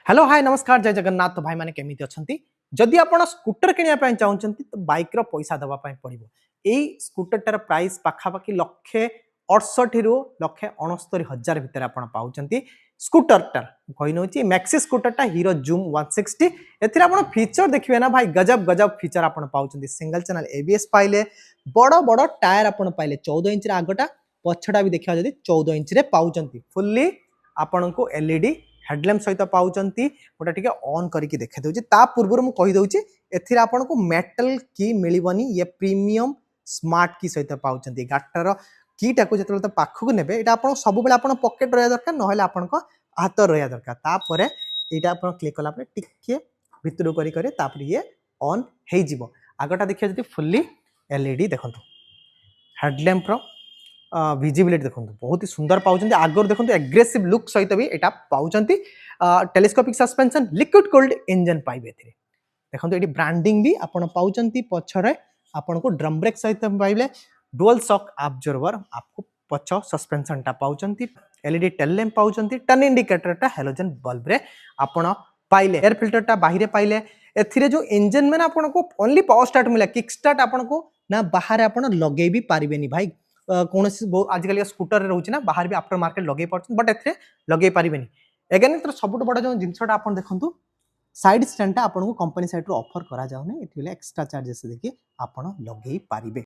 Hello hi नमस्कार जय जगन्नाथ। तो भाई माने केमिति अछंती। जदि आपण स्कूटर किनिया पय चाहुचंती तो बाइक रो पैसा दवा पय पड़िबो। एई स्कूटर टार प्राइस पाखा पाखी लक्षे 68 रु लक्षे 69 हजार भितर आपण पाउचंती। स्कूटर टार कहि नउची मैक्सी स्कूटर टा हीरो जूम 160 एथिरा आपण फीचर देखिबे ना भाई गजब गजब फीचर आपण पाउचंती। सिंगल चैनल एबीएस पाइले, बड़ बड़ टायर आपण पाइले, 14 इंच रे आगटा पछडा भी देखिबा जदि 14 इंच रे पाउचंती। फुल्ली आपण को एलईडी हेडलैम्प सहित पाउचंती। गोटे टिके ऑन करके देखे दउची। ता पूर्व मु कहि दउची एथिरा आपण को मेटल की मिलिबनी, ये प्रीमियम स्मार्ट की सहित पाउचंती। गाटर की टाको जतले त पाखु नेबे एटा आपण सब बेले आपण पॉकेट रहया दरकार, नहले आपण को हाथ रहया दरकार। ता परे एटा आपण क्लिक कला परे टिके भितरु करी करी ता परे ये ऑन हे जिवो। आगटा देखिया जति फुल्ली एलईडी देखंतु। हेडलैम्प रो विजिबिलिटी देखो बहुत ही सुंदर पाउचंती। आगर देखो एग्रेसिव लुक सहित भी एटा पाउचंती। Telescopic suspension liquid cooled engine पाइबे एथिरे। देखो ये ब्रांडिंग भी आपण पाउचंती। पछरे आपण को ड्रम ब्रेक सहित पाइले, डुअल शॉक अब्जॉर्बर आपको पछ सस्पेंशन टा पाउचंती। एलईडी टेल लैंप पाउचंती। टर्न इंडिकेटर टा हेलोजन बल्ब रे आपण पाइले। एयर फिल्टर टा बाहिरे पाइले। एथिरे जो इंजन में आपण को ओनली पावर स्टार्ट मिला, किक स्टार्ट आपण को ना बाहर आपण लगे भी पारिबेनी भाई। कौन आजिकल स्कूटर रोचे ना बाहर भी आफ्टर मार्केट लगे पार्छ, बट एथे लगे पारिबेनी। एगेन तो सबुठ बड़ जो जिनसटा आपण देखंतु साइड स्टैंड टा आपण को कंपनी साइड रो ऑफर करा जाउने। एथिले एक्स्ट्रा चार्जेस देखि आपण लगे पारिबे।